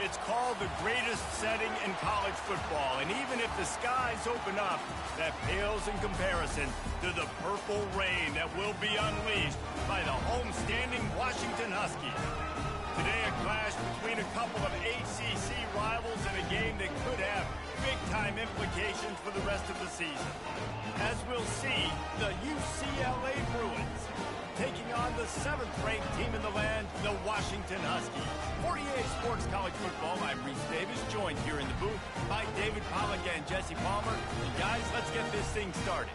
It's called the greatest setting in college football, and even if the skies open up, that pales in comparison to the purple rain that will be unleashed by the homestanding Washington Huskies. Today, a clash between a couple of ACC rivals in a game that could have big-time implications for the rest of the season. As we'll see, the UCLA Bruins taking on the 7th-ranked team in the land, the Washington Huskies. 48 Sports College Football, I'm Reese Davis, joined here in the booth by David Pollack and Jesse Palmer. And guys, let's get this thing started.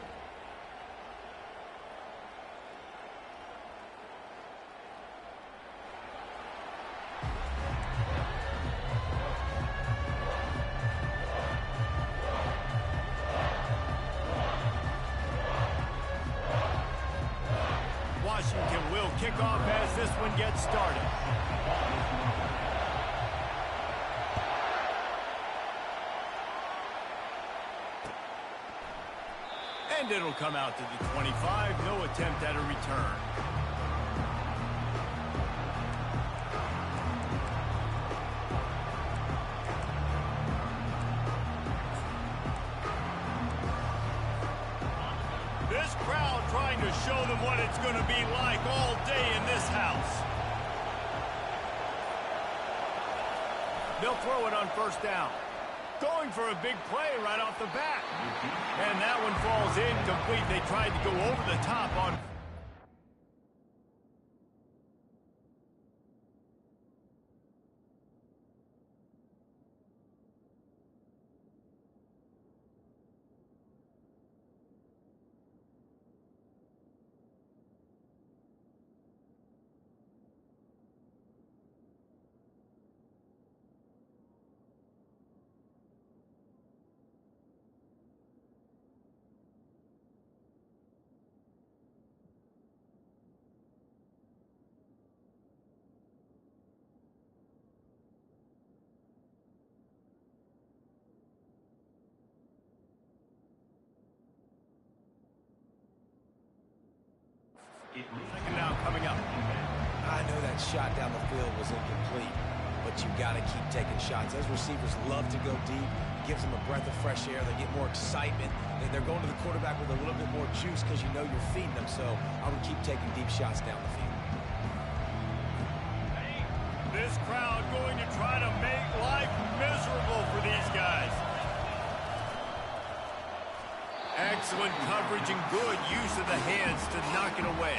Washington will kick off as this one gets started. And it'll come out to the 25. No attempt at a return. This crowd trying to show them what it's going to be like all day in this house. They'll throw it on first down. Going for a big play right off the bat. And that one falls incomplete. They tried to go over the top on... Second down coming up. I know that shot down the field was incomplete, but you got to keep taking shots. Those receivers love to go deep. It gives them a breath of fresh air. They get more excitement. They're going to the quarterback with a little bit more juice because you know you're feeding them. So I would keep taking deep shots down the field. This crowd going to try to make life miserable for these guys. Excellent coverage and good use of the hands to knock it away.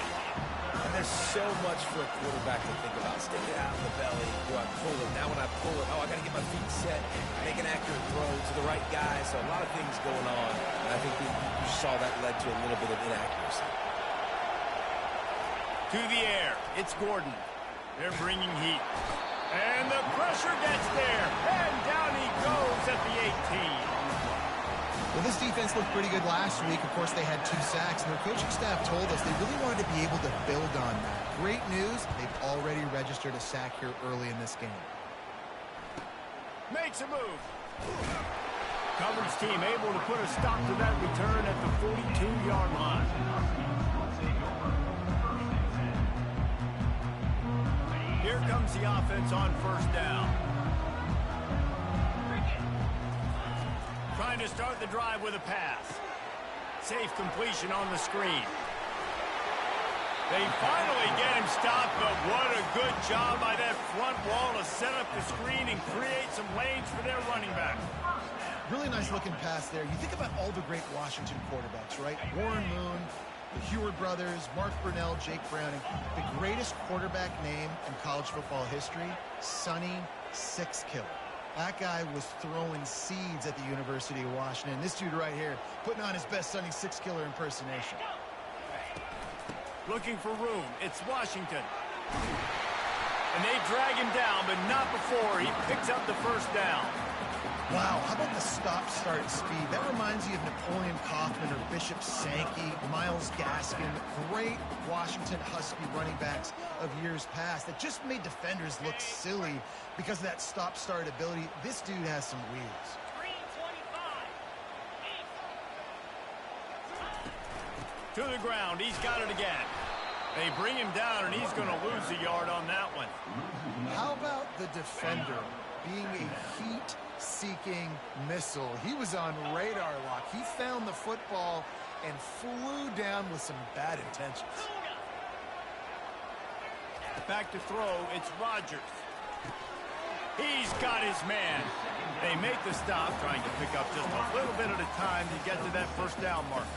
And there's so much for a quarterback to think about. Stick it out in the belly. Do I pull it? Now when I pull it, oh, I got to get my feet set. Make an accurate throw to the right guy. So a lot of things going on. And I think you saw that led to a little bit of inaccuracy. To the air. It's Gordon. They're bringing heat. And the pressure gets there. And down he goes at the 18. Well, this defense looked pretty good last week. Of course, they had 2 sacks, and their coaching staff told us they really wanted to be able to build on that. Great news, they've already registered a sack here early in this game. Makes a move. Coverage team able to put a stop to that return at the 42-yard line. Here comes the offense on first down. Trying to start the drive with a pass. Safe completion on the screen. They finally get him stopped, but what a good job by that front wall to set up the screen and create some lanes for their running back. Really nice looking pass there. You think about all the great Washington quarterbacks, right? Warren Moon, the Heward brothers, Mark Brunell, Jake Browning. The greatest quarterback name in college football history, Sonny Six Killer. That guy was throwing seeds at the University of Washington. This dude right here, putting on his best Sonny Six Killer impersonation. Looking for room. It's Washington. And they drag him down, but not before he picks up the first down. Wow, how about the stop-start speed? That reminds you of Napoleon Kaufman or Bishop Sankey, Myles Gaskin, great Washington Husky running backs of years past that just made defenders look silly because of that stop-start ability. This dude has some wheels. To the ground, he's got it again. They bring him down, and he's going to lose a yard on that one. How about the defender? being a heat-seeking missile. He was on radar lock. He found the football and flew down with some bad intentions. Back to throw, it's Rodgers. He's got his man. They make the stop, trying to pick up just a little bit at a time to get to that first down marker.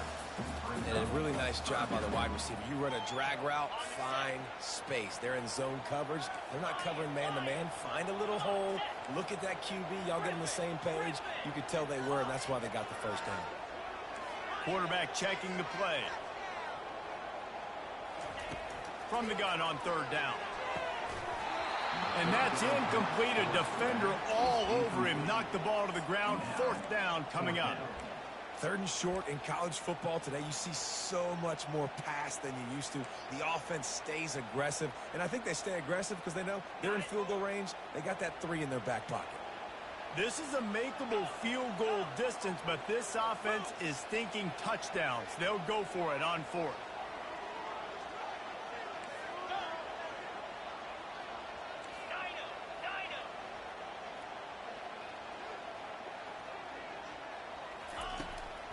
And a really nice job by the wide receiver. You run a drag route, find space. They're in zone coverage. They're not covering man-to-man. Find a little hole. Look at that QB. Y'all get on the same page. You could tell they were, and that's why they got the first down. Quarterback checking the play. From the gun on third down. And that's incomplete. A defender all over him. Knocked the ball to the ground. Fourth down coming up. Third and short in college football today. You see so much more pass than you used to. The offense stays aggressive. And I think they stay aggressive because they know they're in field goal range. They got that 3 in their back pocket. This is a makeable field goal distance, but this offense is thinking touchdowns. They'll go for it on fourth.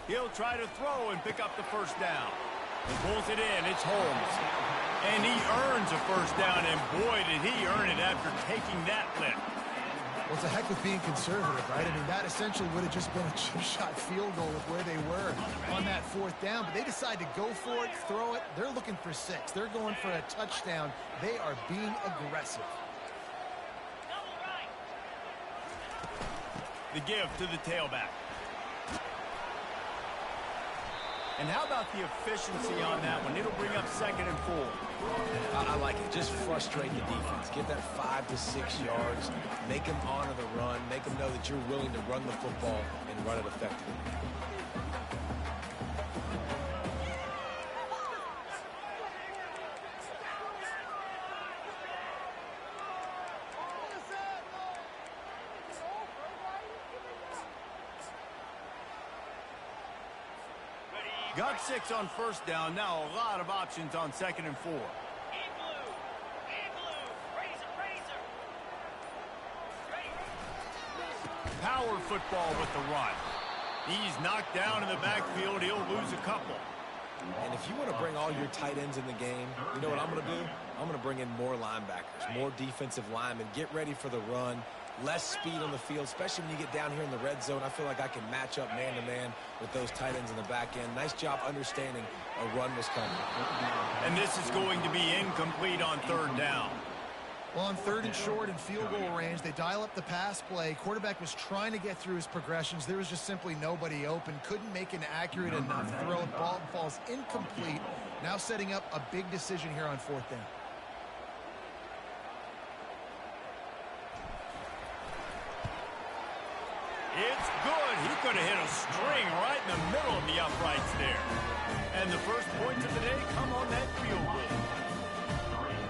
He'll try to throw and pick up the first down. He pulls it in. It's Holmes. And he earns a first down, and boy, did he earn it after taking that lift. Well, it's a heck with being conservative, right? I mean, that essentially would have just been a chip shot field goal with where they were on that fourth down. But they decide to go for it, throw it. They're looking for 6. They're going for a touchdown. They are being aggressive. The give to the tailback. And how about the efficiency on that one? It'll bring up 2nd and 4. I like it. Just frustrate the defense. Give that 5 to 6 yards. Make them honor the run. Make them know that you're willing to run the football and run it effectively. Got 6 on first down. Now a lot of options on 2nd and 4. Power football with the run. He's knocked down in the backfield. He'll lose a couple. And if you want to bring all your tight ends in the game, you know what I'm going to do? I'm going to bring in more linebackers, more defensive linemen. Get ready for the run. Less speed on the field, especially when you get down here in the red zone. I feel like I can match up man-to-man with those tight ends in the back end. Nice job understanding a run was coming. And this is going to be incomplete on third down. Well, on 3rd and short and field goal range, they dial up the pass play. Quarterback was trying to get through his progressions. There was just simply nobody open. Couldn't make an accurate enough throw. Ball falls incomplete. Now setting up a big decision here on 4th down. It's good. He could have hit a string right in the middle of the uprights there. And the first points of the day come on that field goal.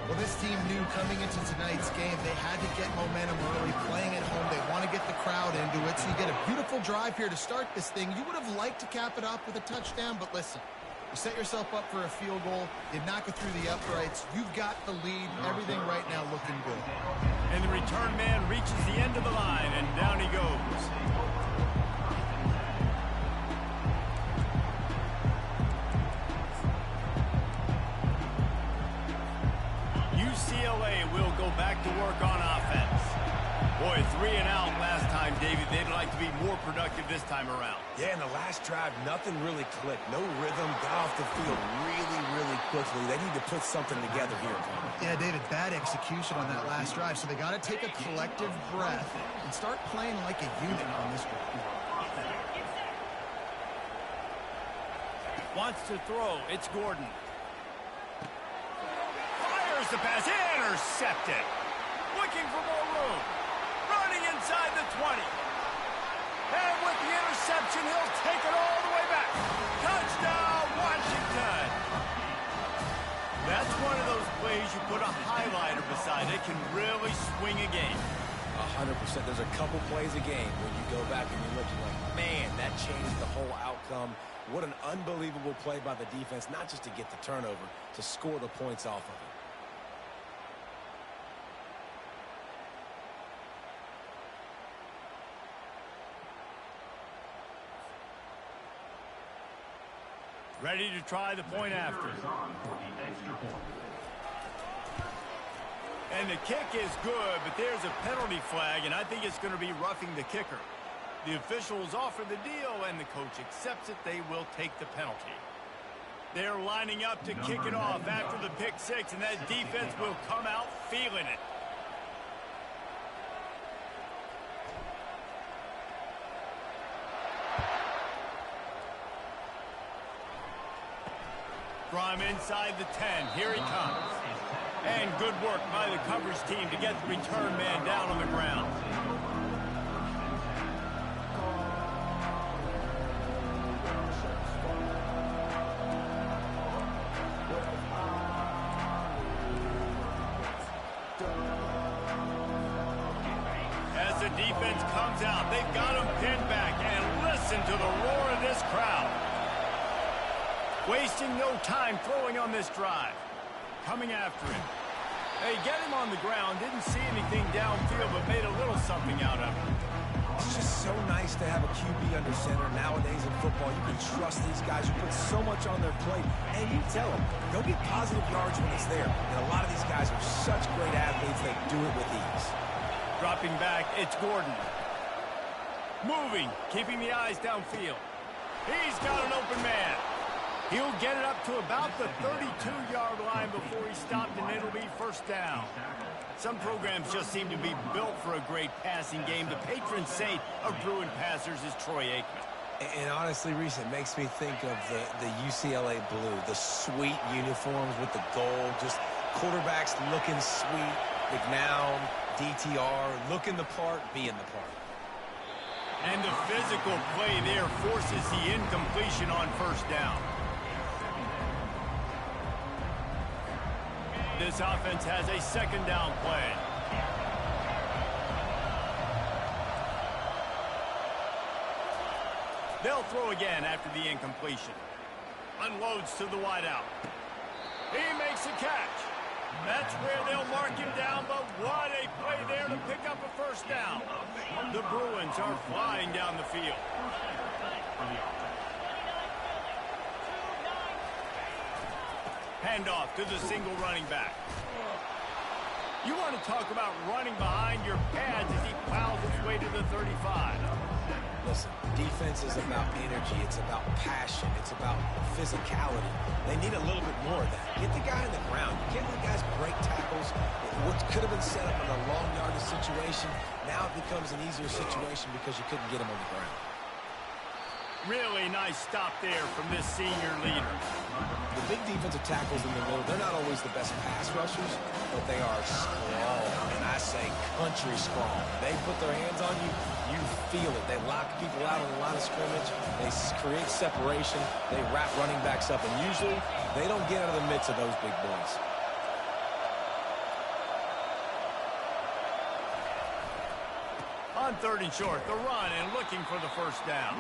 Well, this team knew coming into tonight's game they had to get momentum early, playing at home. They want to get the crowd into it, so you get a beautiful drive here to start this thing. You would have liked to cap it off with a touchdown, but listen, you set yourself up for a field goal. You knock it through the uprights. You've got the lead. Everything right now looking good. And the return man reaches the end of the line, and down he goes. UCLA will go back to work on offense. Boy, 3 and out last time, David. They'd like to be more productive this time around. Yeah, in the last drive, nothing really clicked. No rhythm, got off the field really quickly. They need to put something together here. Yeah, David, bad execution on that last drive, so they got to take a collective breath and start playing like a unit on this one. Wants to throw. It's Gordon. Fires the pass. Intercepted. Looking for more room. Running inside the 20. And with the interception, he'll take it all the way back. Touchdown, Washington. That's one of those plays you put a highlighter beside. It can really swing a game. 100%. There's a couple plays a game where you go back and you're looking like, man, that changed the whole outcome. What an unbelievable play by the defense, not just to get the turnover, to score the points off of it. Ready to try the point after. And the kick is good, but there's a penalty flag, and I think it's going to be roughing the kicker. The officials offer the deal, and the coach accepts it. They will take the penalty. They're lining up to kick it off after the pick six, and that defense will come out feeling it. From inside the 10, here he comes. And good work by the coverage team to get the return man down on the ground. As the defense comes out, they've got him pinned back, and listen to the roar of this crowd. Wasting no time throwing on this drive. Coming after him. They get him on the ground. Didn't see anything downfield, but made a little something out of it. It's just so nice to have a QB under center. Nowadays in football, you can trust these guys. You put so much on their plate, and you tell them, go get positive yards when it's there. And a lot of these guys are such great athletes, they do it with ease. Dropping back, it's Gordon. Moving, keeping the eyes downfield. He's got an open man. He'll get it up to about the 32-yard line before he stopped, and it'll be first down. Some programs just seem to be built for a great passing game. The patron saint of Bruin passers is Troy Aikman. And honestly, Reese, it makes me think of the UCLA blue, the sweet uniforms with the gold, just quarterbacks looking sweet, McNown, DTR, looking the part, being the part. And the physical play there forces the incompletion on first down. This offense has a second down play. They'll throw again after the incompletion. Unloads to the wideout. He makes a catch. That's where they'll mark him down, but what a play there to pick up a first down. The Bruins are flying down the field. Handoff to the single running back. You want to talk about running behind your pads as he plows his way to the 35. Listen, defense is about energy. It's about passion. It's about physicality. They need a little bit more of that. Get the guy on the ground. You can't let guys break tackles. What could have been set up in a long yardage situation, now it becomes an easier situation because you couldn't get him on the ground. Really nice stop there from this senior leader. The big defensive tackles in the middle, they're not always the best pass rushers, but they are strong, and I say country strong. They put their hands on you, you feel it. They lock people out on the line of scrimmage. They create separation. They wrap running backs up, and usually they don't get out of the midst of those big boys. On third and short, the run and looking for the first down.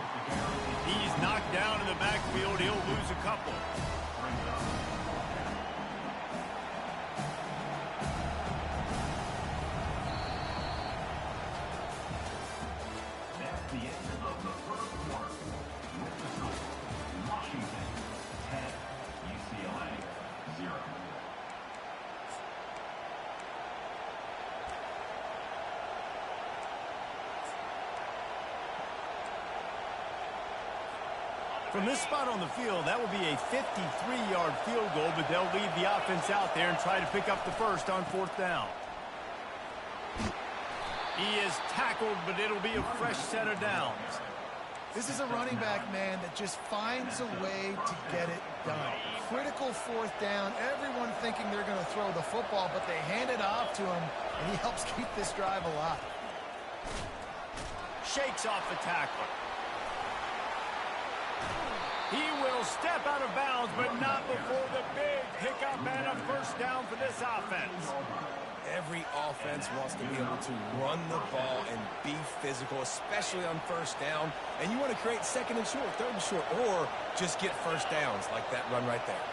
He's knocked down in the backfield. He'll lose a couple. That's the end of the first quarter. With the score, Washington 10, UCLA 0. From this spot on the field, that will be a 53-yard field goal, but they'll leave the offense out there and try to pick up the first on fourth down. He is tackled, but it'll be a fresh set of downs. This is a running back, man, that just finds a way to get it done. Critical fourth down. Everyone thinking they're going to throw the football, but they hand it off to him, and he helps keep this drive alive. Shakes off the tackler. He will step out of bounds, but not before the big pickup and a first down for this offense. Every offense wants to be able to run the ball and be physical, especially on first down. And you want to create second and short, third and short, or just get first downs like that run right there.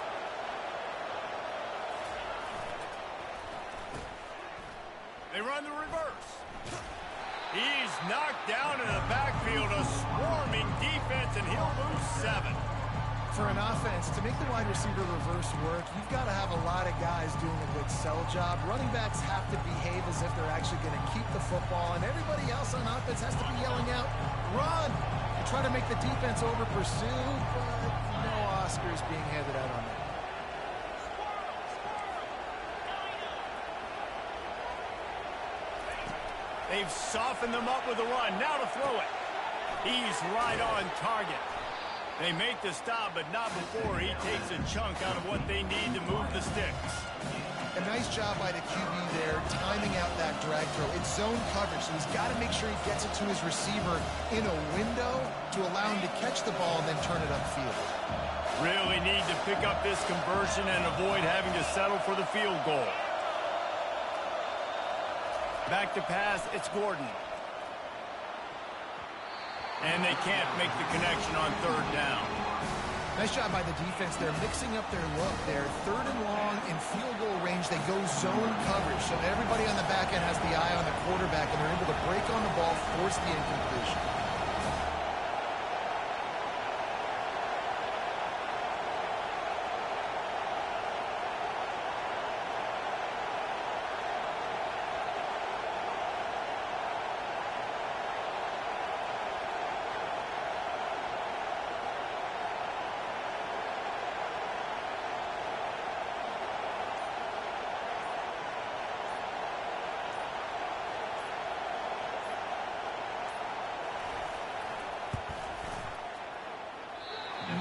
They run the reverse. He's knocked down in the backfield, a swarming defense, and he'll lose 7. For an offense, to make the wide receiver reverse work, you've got to have a lot of guys doing a good sell job. Running backs have to behave as if they're actually going to keep the football, and everybody else on offense has to be yelling out, run! And try to make the defense over pursue, but no Oscars being handed out on that. They've softened them up with a run. Now to throw it. He's right on target. They make the stop, but not before he takes a chunk out of what they need to move the sticks. A nice job by the QB there, timing out that drag throw. It's zone coverage, so he's got to make sure he gets it to his receiver in a window to allow him to catch the ball and then turn it upfield. Really need to pick up this conversion and avoid having to settle for the field goal. Back to pass, it's Gordon. And they can't make the connection on third down. Nice job by the defense. They're mixing up their look there. Third and long in field goal range. They go zone coverage. So everybody on the back end has the eye on the quarterback, and they're able to break on the ball, force the incompletion.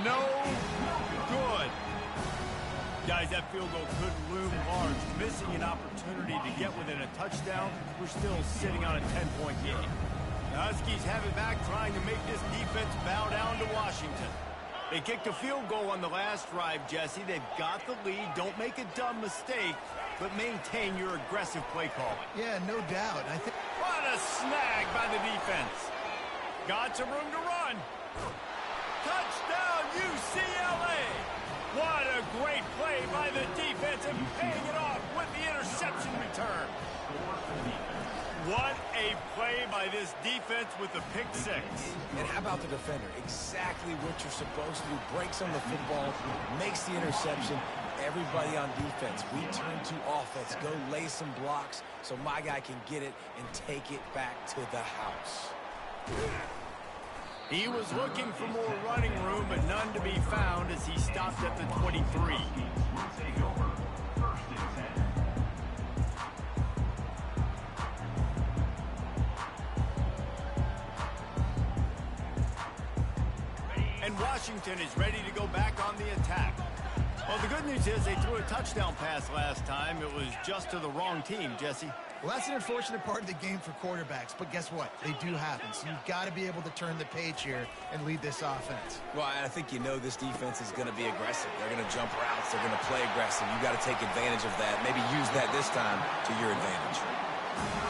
No good. Guys, that field goal could loom large. Missing an opportunity to get within a touchdown. We're still sitting on a 10-point game. The Huskies have it back, trying to make this defense bow down to Washington. They kicked a field goal on the last drive, Jesse. They've got the lead. Don't make a dumb mistake, but maintain your aggressive play call. Yeah, no doubt. What a snag by the defense. Got some room to run. Touchdown, UCLA! What a great play by the defense and paying it off with the interception return. What a play by this defense with the pick six. And how about the defender? Exactly what you're supposed to do. Breaks on the football, makes the interception. Everybody on defense, we turn to offense. Go lay some blocks so my guy can get it and take it back to the house. He was looking for more running room, but none to be found as he stopped at the 23. And Washington is ready to go back on the attack. Well, the good news is they threw a touchdown pass last time. It was just to the wrong team, Jesse. Well, that's an unfortunate part of the game for quarterbacks, but guess what? They do happen, so you've got to be able to turn the page here and lead this offense. Well, I think you know this defense is going to be aggressive. They're going to jump routes. They're going to play aggressive. You've got to take advantage of that. Maybe use that this time to your advantage.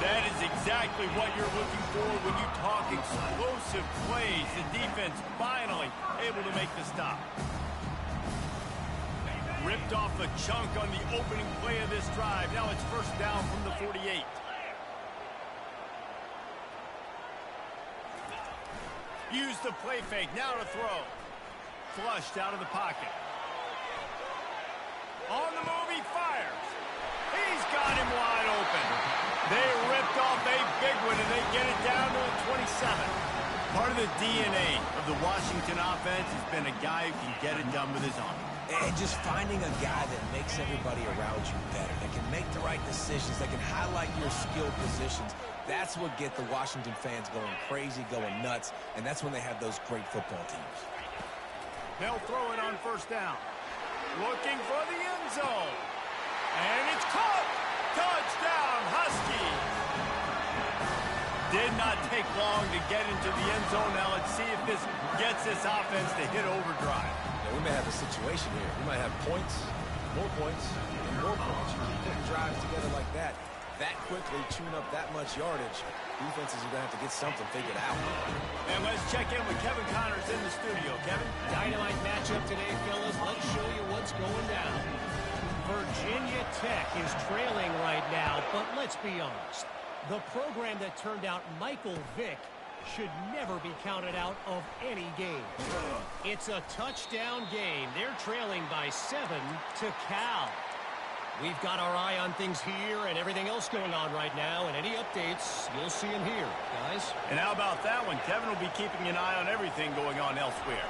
That is exactly what you're looking for when you talk explosive plays. The defense finally able to make the stop. Ripped off a chunk on the opening play of this drive. Now it's first down from the 48. Use the play fake. Now to throw. Flushed out of the pocket. On the move, he fires. He's got him wide open. They ripped off a big one, and they get it down to the 27. Part of the DNA of the Washington offense has been a guy who can get it done with his arm. And just finding a guy that makes everybody around you better, that can make the right decisions, that can highlight your skill positions. That's what get the Washington fans going crazy, going nuts, and that's when they have those great football teams. They'll throw it on first down. Looking for the end zone. And it's caught. Touchdown, Huskies. Did not take long to get into the end zone. Now let's see if this gets this offense to hit overdrive. We may have a situation here. We might have points, and more points. You keep putting drives together like that quickly, tune up that much yardage. Defenses are going to have to get something figured out. And let's check in with Kevin Connors in the studio. Kevin? Dynamite matchup today, fellas. Let's show you what's going down. Virginia Tech is trailing right now, but let's be honest. The program that turned out Michael Vick should never be counted out of any game. It's a touchdown game. They're trailing by 7 to Cal. We've got our eye on things here and everything else going on right now, and any updates, you'll see them here, guys. And how about that one? Kevin will be keeping an eye on everything going on elsewhere.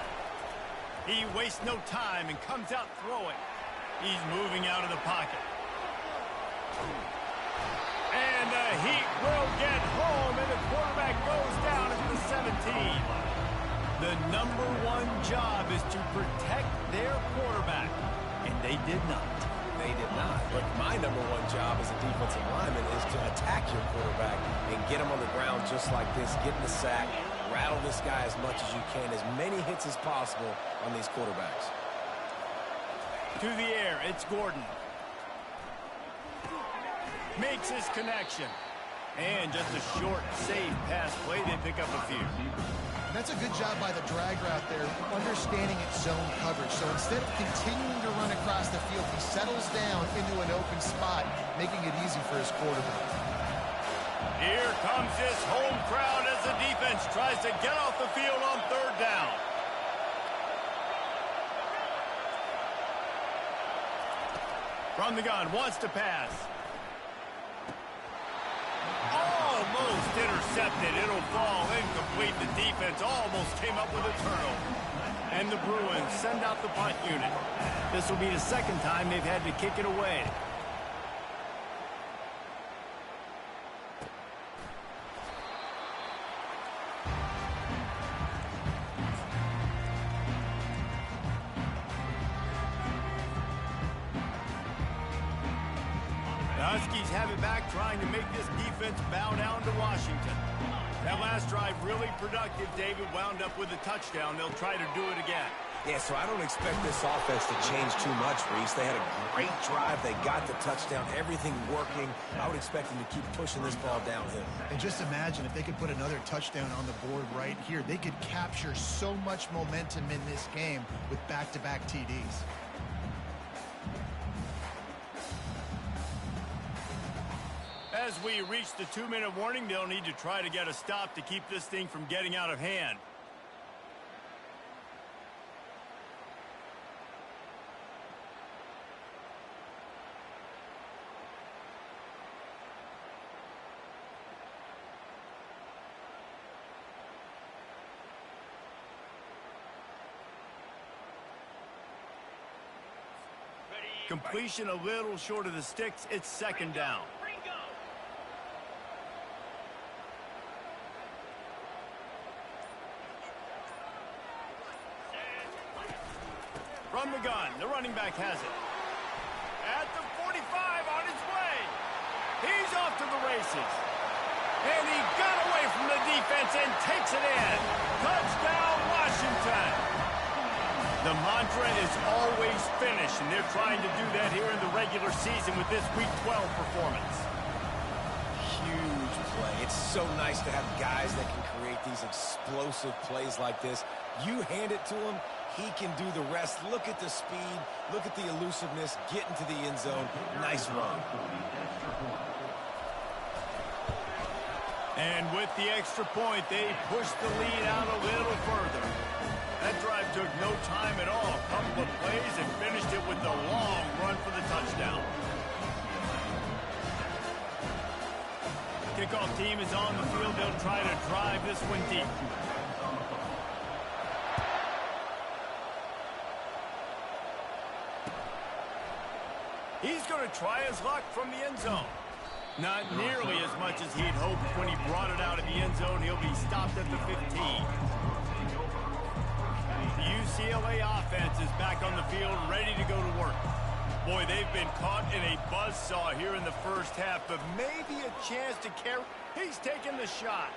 He wastes no time and comes out throwing. He's moving out of the pocket. And the Heat will get home, and the quarterback goes down at the 17. The #1 job is to protect their quarterback, and they did not. They did not. But my #1 job as a defensive lineman is to attack your quarterback and get him on the ground just like this, get in the sack, rattle this guy as much as you can, as many hits as possible on these quarterbacks. To the air, it's Gordon. Makes his connection. And just a short, safe pass play. They pick up a few. That's a good job by the drag route there, understanding its zone coverage. So instead of continuing to run across the field, he settles down into an open spot, making it easy for his quarterback. Here comes this home crowd as the defense tries to get off the field on 3rd down. From the gun, wants to pass. Almost intercepted. It'll fall incomplete. The defense almost came up with a turnover. And the Bruins send out the punt unit. This will be the 2nd time they've had to kick it away. The Huskies have it back, trying to make this defense bow down to Washington. That last drive really productive. David wound up with a touchdown. They'll try to do it again. Yeah, so I don't expect this offense to change too much, Reese. They had a great drive. They got the touchdown. Everything working. I would expect them to keep pushing this ball downhill. And just imagine if they could put another touchdown on the board right here. They could capture so much momentum in this game with back-to-back TDs. As we reach the 2-minute warning, they'll need to try to get a stop to keep this thing from getting out of hand. Completion a little short of the sticks. It's 2nd down. From the gun, the running back has it. At the 45, on his way. He's off to the races. And he got away from the defense and takes it in. Touchdown, Washington. The mantra is always finish, and they're trying to do that here in the regular season with this Week 12 performance. Huge play. It's so nice to have guys that can create these explosive plays like this. You hand it to him, he can do the rest. Look at the speed. Look at the elusiveness. Get into the end zone. Nice run. And with the extra point, they push the lead out a little further. That drive took no time at all. A couple of plays and finished it with the long run for the touchdown. Kickoff team is on the field. They'll try to drive this one deep. He's going to try his luck from the end zone. Not nearly as much as he'd hoped when he brought it out of the end zone. He'll be stopped at the 15. The UCLA offense is back on the field, ready to go to work. Boy, they've been caught in a buzzsaw here in the first half, but maybe a chance to carry. He's taking the shot.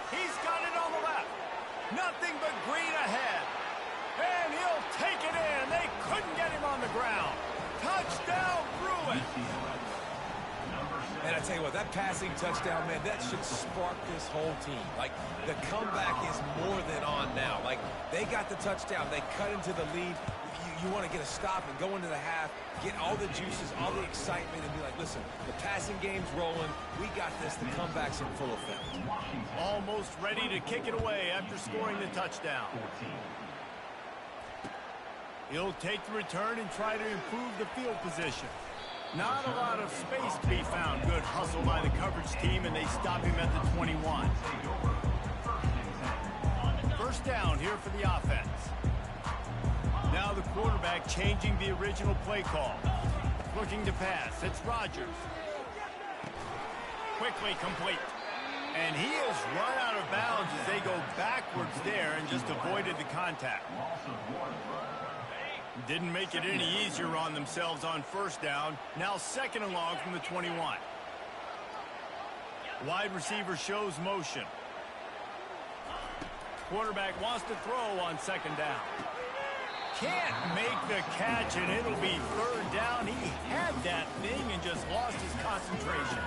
He's got it on the left. Nothing but green ahead. And he'll take it in. They couldn't get him on the ground. Touchdown, Bruins. And I tell you what, that passing touchdown, man, that should spark this whole team. Like, the comeback is more than on now. Like, they got the touchdown. They cut into the lead. you want to get a stop and go into the half, get all the juices, all the excitement, and be like, listen, the passing game's rolling. We got this. The comeback's in full effect. Almost ready to kick it away after scoring the touchdown. He'll take the return and try to improve the field position. Not a lot of space to be found. Good hustle by the coverage team, and they stop him at the 21. First down here for the offense. Now the quarterback changing the original play call. Looking to pass. It's Rodgers. Quickly complete. And he is run out of bounds as they go backwards there and just avoided the contact. Didn't make it any easier on themselves on first down. Now second and long from the 21. Wide receiver shows motion. Quarterback wants to throw on second down. Can't make the catch, and it'll be third down. He had that thing and just lost his concentration.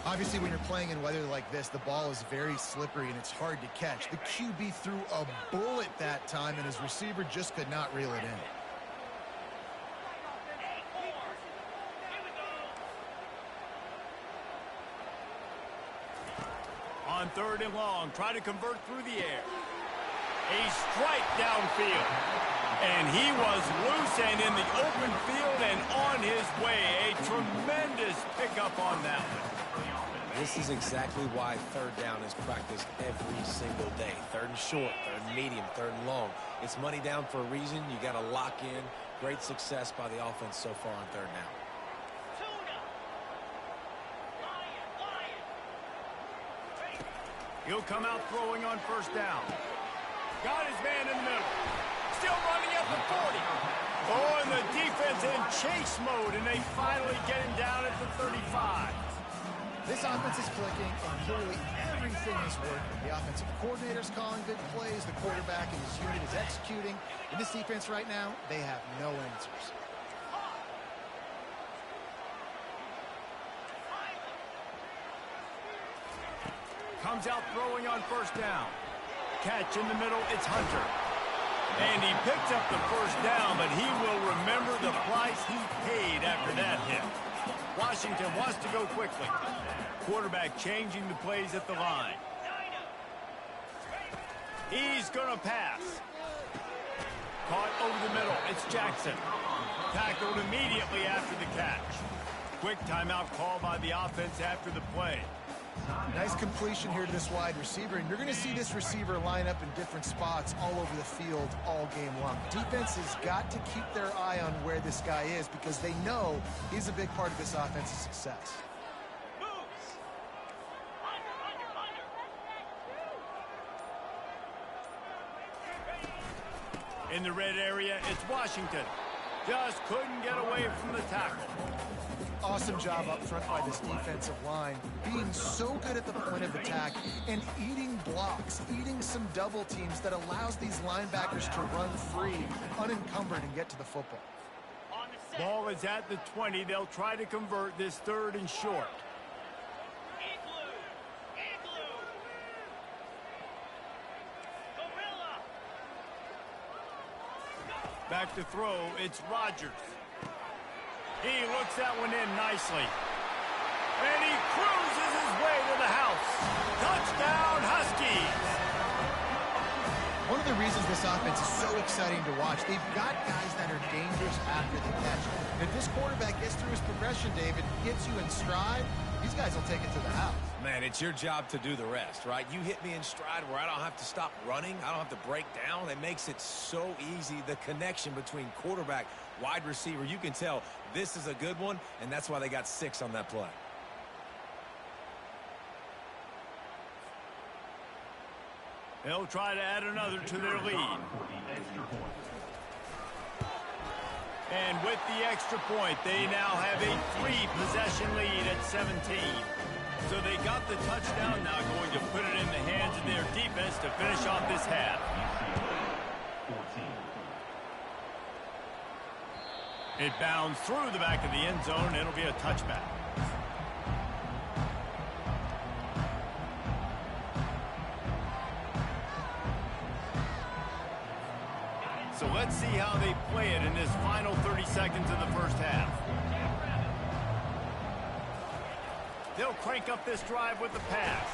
Obviously, when you're playing in weather like this, the ball is very slippery and it's hard to catch. The QB threw a bullet that time, and his receiver just could not reel it in. On third and long, try to convert through the air. A strike downfield. And he was loose and in the open field and on his way. A tremendous pickup on that one. This is exactly why third down is practiced every single day. Third and short, third and medium, third and long. It's money down for a reason. You got to lock in. Great success by the offense so far on third down. He'll come out throwing on first down. Got his man in the middle. Still running at the 40. Oh, and the defense in chase mode, and they finally get him down at the 35. This offense is clicking, and clearly everything is working. The offensive coordinator's calling good plays. The quarterback and his unit is executing. In this defense right now, they have no answers. Comes out throwing on first down. Catch in the middle, it's Hunter. And he picks up the first down, but he will remember the price he paid after that hit. Washington wants to go quickly. Quarterback changing the plays at the line. He's going to pass. Caught over the middle, it's Jackson. Tackled immediately after the catch. Quick timeout call by the offense after the play. Nice completion here to this wide receiver, and you're going to see this receiver line up in different spots all over the field all game long. Defense has got to keep their eye on where this guy is because they know he's a big part of this offense's success. In the red area, it's Washington. Just couldn't get away from the tackle. Awesome job up front by this defensive line, being so good at the point of attack and eating blocks, eating some double teams that allows these linebackers to run free, unencumbered, and get to the football. Ball is at the 20. They'll try to convert this third and short. Back to throw, it's Rodgers. He looks that one in nicely. And he cruises his way to the house. Touchdown, Huskies! One of the reasons this offense is so exciting to watch, they've got guys that are dangerous after the catch. If this quarterback gets through his progression, David, gets you in stride, these guys will take it to the house. Man, it's your job to do the rest, right? You hit me in stride where I don't have to stop running. I don't have to break down. It makes it so easy. The connection between quarterback, wide receiver, you can tell this is a good one, and that's why they got 6 on that play. They'll try to add another to their lead. And with the extra point, they now have a 3-possession lead at 17. So they got the touchdown, now going to put it in the hands of their defense to finish off this half. It bounds through the back of the end zone, and it'll be a touchback. So let's Let's see how they play it in this final 30 seconds of the first half. They'll crank up this drive with the pass.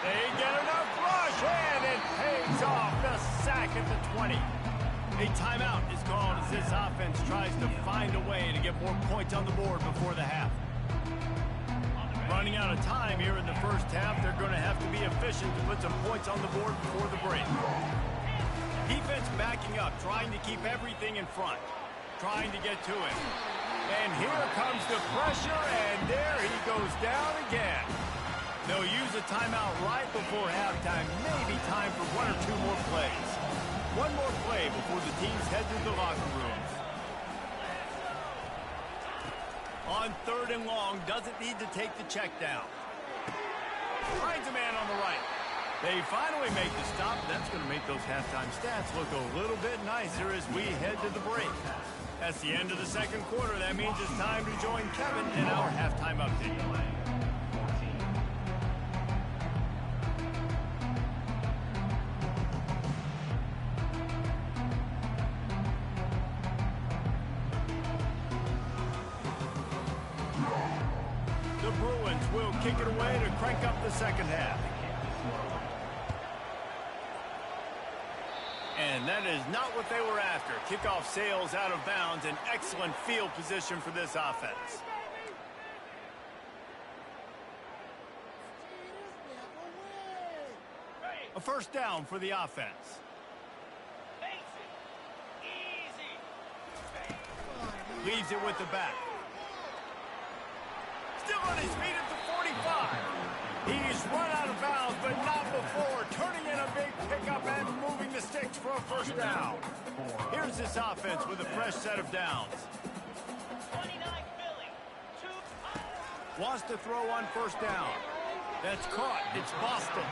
They get enough rush, and it pays off. The sack at the 20. A timeout is called as this offense tries to find a way to get more points on the board before the half. Running out of time here in the first half, they're going to have to be efficient to put some points on the board before the break. Defense backing up, trying to keep everything in front, trying to get to it. And here comes the pressure, and there he goes down again. They'll use a timeout right before halftime, maybe time for one or two more plays. One more play before the teams head to the locker rooms. On 3rd and long, doesn't need to take the check down. Finds a man on the right. They finally make the stop. That's going to make those halftime stats look a little bit nicer as we head to the break. That's the end of the second quarter. That means it's time to join Kevin in our halftime update. The Bruins will kick it away to crank up the second half. And that is not what they were after. Kickoff sails out of bounds. An excellent field position for this offense. A first down for the offense. Leaves it with the back. Still on his feet at the 45. He's run out of bounds, but not before. Turning in a big pickup and moving the sticks for a first down. Here's this offense with a fresh set of downs. Wants to throw on first down. That's caught. It's Boston.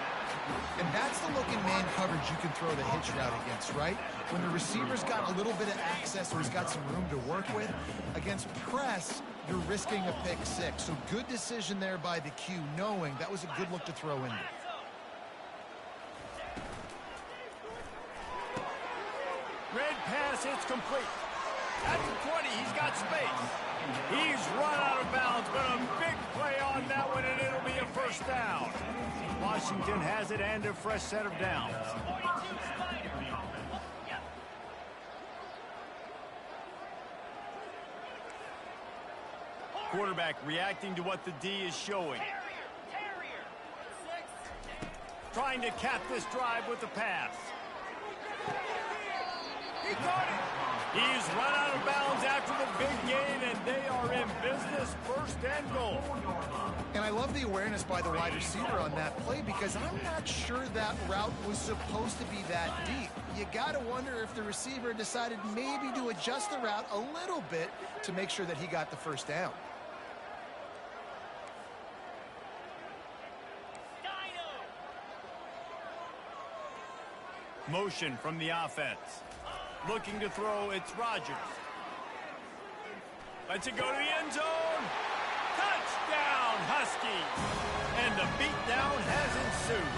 And that's the look in man coverage you can throw the hitch route against, right? When the receiver's got a little bit of access or he's got some room to work with. Against press, you're risking a pick six. So good decision there by the Q, knowing that was a good look to throw into. Red pass, it's complete. At the 20, he's got space. He's run out of bounds, but a big play on that one, and it'll be a first down. Washington has it and a fresh set of downs. Quarterback reacting to what the D is showing. Trying to cap this drive with the pass. He caught it. He's run out of bounds after the big gain, and they are in business, first and goal. And I love the awareness by the wide receiver on that play because I'm not sure that route was supposed to be that deep. You got to wonder if the receiver decided maybe to adjust the route a little bit to make sure that he got the first down. Motion from the offense. Looking to throw, it's Rodgers. Lets it go to the end zone. Touchdown, Huskies. And the beatdown has ensued.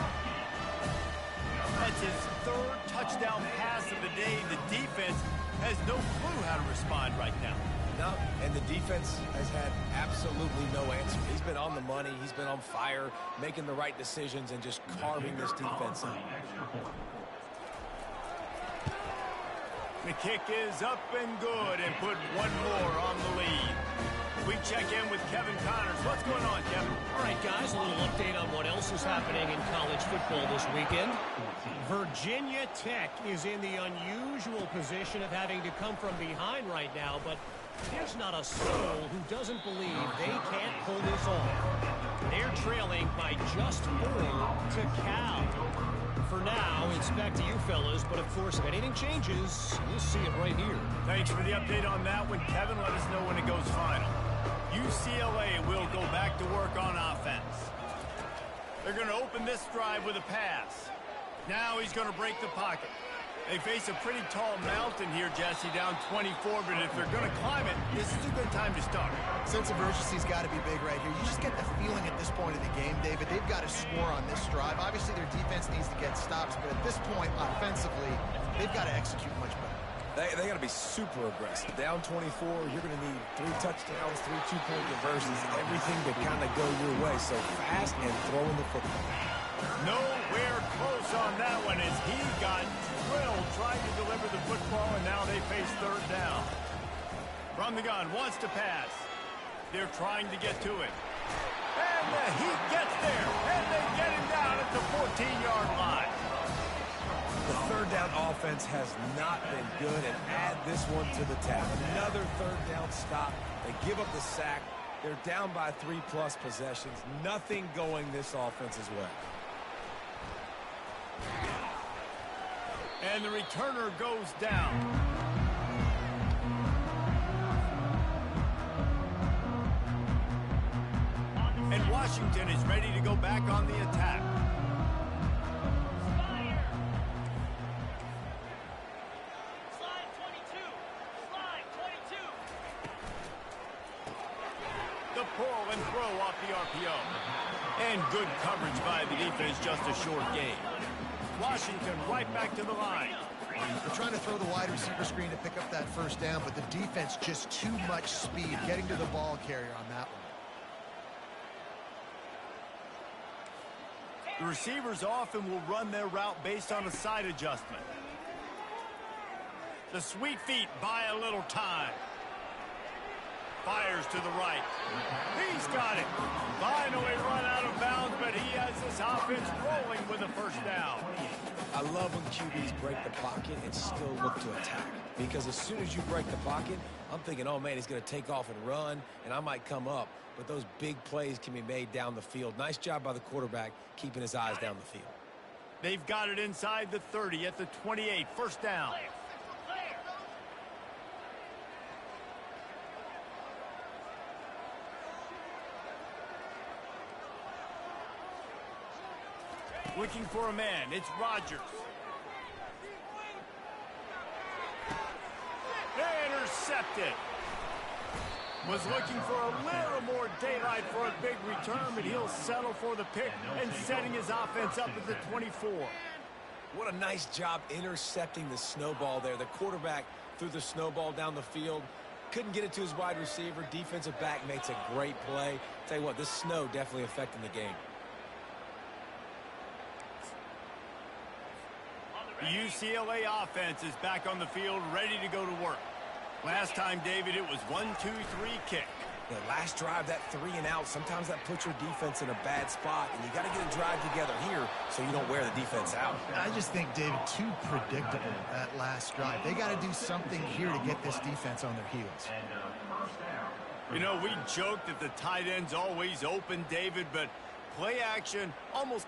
That's his 3rd touchdown pass of the day. The defense has no clue how to respond right now. No, and the defense has had absolutely no answer. He's been on the money. He's been on fire, making the right decisions and just carving this defense up. The kick is up and good and put one more on the lead. We check in with Kevin Connors. What's going on, Kevin? All right, guys, a little update on what else is happening in college football this weekend. Virginia Tech is in the unusual position of having to come from behind right now, but there's not a soul who doesn't believe they can't pull this off. They're trailing by just 4 to Cal. For now, it's back to you fellas, but of course, if anything changes, you'll see it right here. Thanks for the update on that one, Kevin. Let us know when it goes final. UCLA will go back to work on offense. They're going to open this drive with a pass. Now he's going to break the pocket. They face a pretty tall mountain here, Jesse, down 24, but if they're going to climb it, this is a good time to start. Sense of urgency's got to be big right here. You just get the feeling at this point of the game, David, they've got to score on this drive. Obviously, their defense needs to get stops, but at this point, offensively, they've got to execute much better. They got to be super aggressive. Down 24, you're going to need 3 touchdowns, 3 two-point conversions, everything to kind of go your way. So fast and throwing the football. Nowhere close on that one as he got drilled trying to deliver the football, and now they face third down. From the gun, wants to pass. They're trying to get to it. And he gets there, and they get him down at the 14-yard line. The third down offense has not been good, and add this one to the tab. Another third down stop. They give up the sack. They're down by 3+ possessions. Nothing going this offense's way. And the returner goes down. And Washington is ready to go back on the attack. Slide 22. Slide 22. The pull and throw off the RPO. And good coverage by the defense, just a short gain. Washington right back to the line. They're trying to throw the wide receiver screen to pick up that first down, but the defense just too much speed getting to the ball carrier on that one. The receivers often will run their route based on a side adjustment. The sweet feet buy a little time. Fires to the right. He's got it. Finally run out of bounds, but he has his offense rolling with a first down. I love when QBs break the pocket and still look to attack. Because as soon as you break the pocket, I'm thinking, oh, man, he's going to take off and run, and I might come up. But those big plays can be made down the field. Nice job by the quarterback keeping his eyes down the field. They've got it inside the 30 at the 28. First down. Looking for a man. It's Rodgers. Intercepted. Was looking for a little more daylight for a big return, but he'll settle for the pick and setting his offense up at the 24. What a nice job intercepting the snowball there. The quarterback threw the snowball down the field. Couldn't get it to his wide receiver. Defensive back makes a great play. Tell you what, this snow definitely affecting the game. The UCLA offense is back on the field, ready to go to work. Last time, David, it was 1-2-3 kick. The last drive, that 3 and out, sometimes that puts your defense in a bad spot, and you got to get a drive together here so you don't wear the defense out. I just think, David, too predictable that last drive. They got to do something here to get this defense on their heels. You know, we joked that the tight end's always open, David, but play action almost